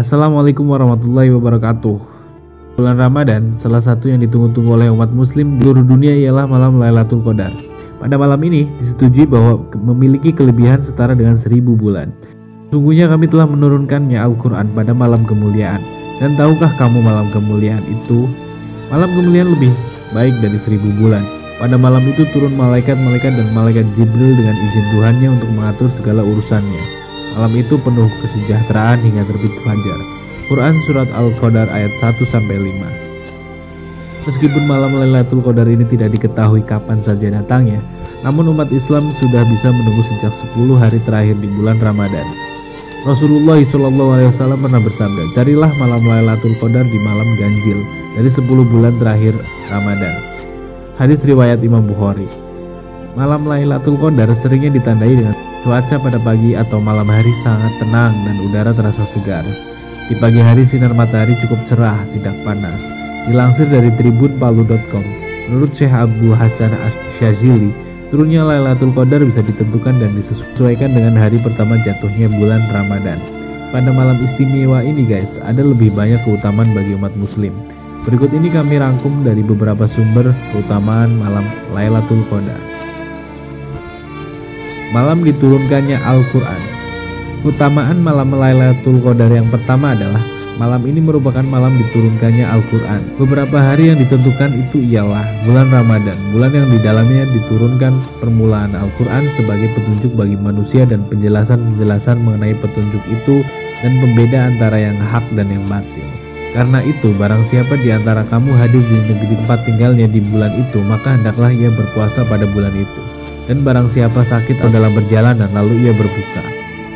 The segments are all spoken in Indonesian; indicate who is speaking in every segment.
Speaker 1: Assalamualaikum warahmatullahi wabarakatuh. Bulan Ramadan, salah satu yang ditunggu-tunggu oleh umat muslim di seluruh dunia ialah malam Lailatul Qadar. Pada malam ini disetujui bahwa memiliki kelebihan setara dengan 1000 bulan. Sungguhnya kami telah menurunkannya Al-Quran pada malam kemuliaan. Dan tahukah kamu malam kemuliaan itu? Malam kemuliaan lebih baik dari 1000 bulan. Pada malam itu turun malaikat-malaikat dan malaikat Jibril dengan izin Tuhannya untuk mengatur segala urusannya. Malam itu penuh kesejahteraan hingga terbit fajar. Quran Surat Al-Qadar ayat 1-5. Meskipun malam Lailatul Qadar ini tidak diketahui kapan saja datangnya, namun umat Islam sudah bisa menunggu sejak 10 hari terakhir di bulan Ramadan. Rasulullah SAW pernah bersabda, carilah malam Lailatul Qadar di malam ganjil dari 10 bulan terakhir Ramadan. Hadis riwayat Imam Bukhari. Malam Lailatul Qadar seringnya ditandai dengan cuaca pada pagi atau malam hari sangat tenang dan udara terasa segar. Di pagi hari sinar matahari cukup cerah, tidak panas. Dilansir dari tribunpalu.com, menurut Syekh Abu Hasan Asyazili, turunnya Lailatul Qadar bisa ditentukan dan disesuaikan dengan hari pertama jatuhnya bulan Ramadan. Pada malam istimewa ini guys, ada lebih banyak keutamaan bagi umat muslim. Berikut ini kami rangkum dari beberapa sumber keutamaan malam Lailatul Qadar. Malam diturunkannya Al-Quran. Keutamaan malam Lailatul Qadar yang pertama adalah malam ini merupakan malam diturunkannya Al-Quran. Beberapa hari yang ditentukan itu ialah bulan Ramadan, bulan yang di dalamnya diturunkan permulaan Al-Quran sebagai petunjuk bagi manusia dan penjelasan-penjelasan mengenai petunjuk itu dan pembeda antara yang hak dan yang batil. Karena itu, barang siapa di antara kamu hadir di negeri tempat tinggalnya di bulan itu, maka hendaklah ia berpuasa pada bulan itu. Dan barang siapa sakit atau dalam perjalanan lalu ia berbuka,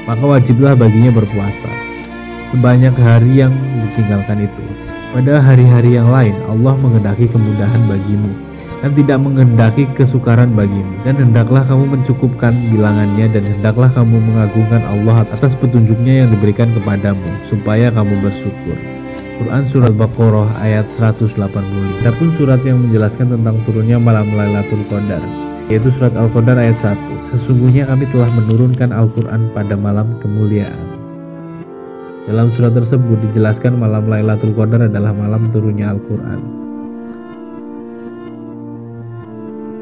Speaker 1: maka wajiblah baginya berpuasa sebanyak hari yang ditinggalkan itu. Pada hari-hari yang lain Allah menghendaki kemudahan bagimu dan tidak menghendaki kesukaran bagimu. Dan hendaklah kamu mencukupkan bilangannya dan hendaklah kamu mengagungkan Allah atas petunjuknya yang diberikan kepadamu supaya kamu bersyukur. Quran Surat Baqarah ayat 185. Adapun surat yang menjelaskan tentang turunnya malam Lailatul Qadar, yaitu Surat Al-Qadar ayat 1. Sesungguhnya kami telah menurunkan Al-Quran pada malam kemuliaan. Dalam surat tersebut dijelaskan malam Lailatul Qadar adalah malam turunnya Al-Quran.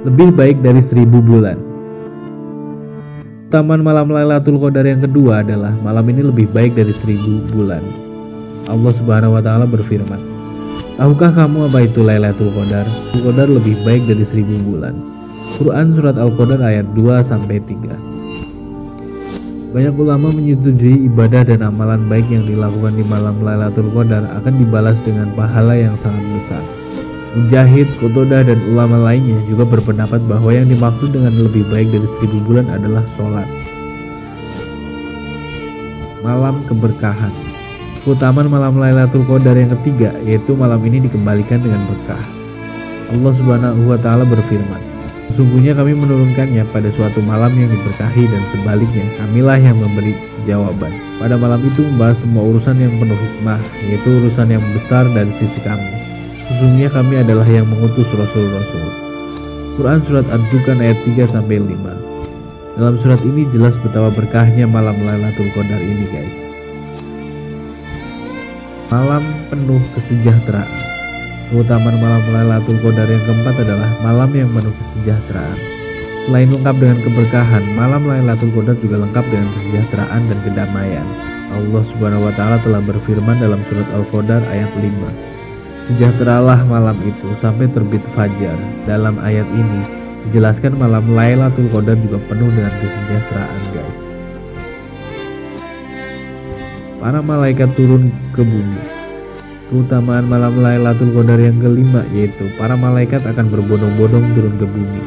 Speaker 1: Lebih baik dari 1000 bulan. Keutamaan malam Lailatul Qadar yang kedua adalah malam ini lebih baik dari 1000 bulan. Allah Subhanahu wa Ta'ala berfirman, tahukah kamu apa itu Lailatul Qadar? Lailatul Qadar lebih baik dari 1000 bulan. Quran Surat Al-Qadar ayat 2-3. Banyak ulama menyetujui ibadah dan amalan baik yang dilakukan di malam Lailatul Qadar akan dibalas dengan pahala yang sangat besar. Mujahid, Qatadah, dan ulama lainnya juga berpendapat bahwa yang dimaksud dengan lebih baik dari 1000 bulan adalah sholat. Malam keberkahan. Keutamaan malam Lailatul Qadar yang ketiga yaitu malam ini dikembalikan dengan berkah. Allah Subhanahu wa Ta'ala berfirman, sesungguhnya kami menurunkannya pada suatu malam yang diberkahi dan sebaliknya kamilah yang memberi jawaban. Pada malam itu membahas semua urusan yang penuh hikmah, yaitu urusan yang besar dari sisi kami. Sesungguhnya kami adalah yang mengutus Rasul-Rasul. Quran Surat Ad-Dukhan ayat 3-5. Dalam surat ini jelas betapa berkahnya malam Lailatul Qadar ini guys. Malam penuh kesejahteraan. Keutamaan malam Lailatul Qadar yang keempat adalah malam yang penuh kesejahteraan. Selain lengkap dengan keberkahan, malam Lailatul Qadar juga lengkap dengan kesejahteraan dan kedamaian. Allah Subhanahu wa Ta'ala telah berfirman dalam surat Al-Qadar ayat 5, sejahteralah malam itu sampai terbit fajar. Dalam ayat ini dijelaskan malam Lailatul Qadar juga penuh dengan kesejahteraan guys. Para malaikat turun ke bumi. Keutamaan malam Lailatul Qadar yang kelima yaitu para malaikat akan berbondong-bondong turun ke bumi.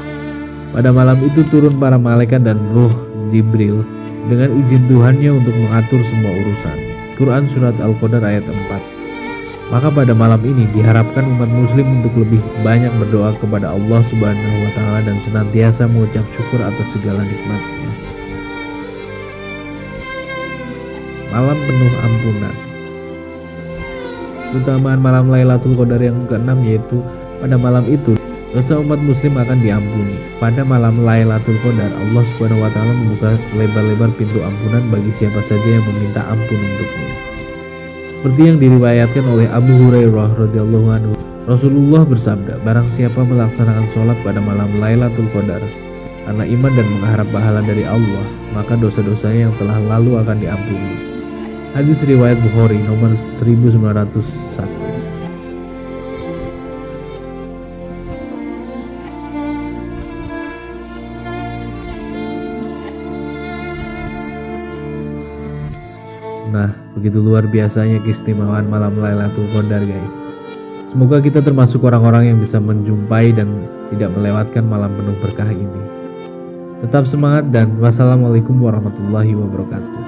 Speaker 1: Pada malam itu turun para malaikat dan ruh Jibril dengan izin Tuhannya untuk mengatur semua urusan. Quran Surat Al-Qadar ayat 4. Maka pada malam ini diharapkan umat muslim untuk lebih banyak berdoa kepada Allah Subhanahu wa Ta'ala dan senantiasa mengucap syukur atas segala nikmatnya. Malam penuh ampunan. Keutamaan malam Lailatul Qadar yang keenam yaitu pada malam itu dosa umat muslim akan diampuni. Pada malam Lailatul Qadar Allah Subhanahu wa Ta'ala membuka lebar-lebar pintu ampunan bagi siapa saja yang meminta ampun untuknya. Seperti yang diriwayatkan oleh Abu Hurairah radhiyallahu anhu, Rasulullah bersabda, barang siapa melaksanakan sholat pada malam Lailatul Qadar karena iman dan mengharap pahala dari Allah, maka dosa-dosanya yang telah lalu akan diampuni. Hadis riwayat Bukhari nomor 1901. Nah, begitu luar biasanya keistimewaan malam Lailatul Qadar, guys. Semoga kita termasuk orang-orang yang bisa menjumpai dan tidak melewatkan malam penuh berkah ini. Tetap semangat dan wassalamualaikum warahmatullahi wabarakatuh.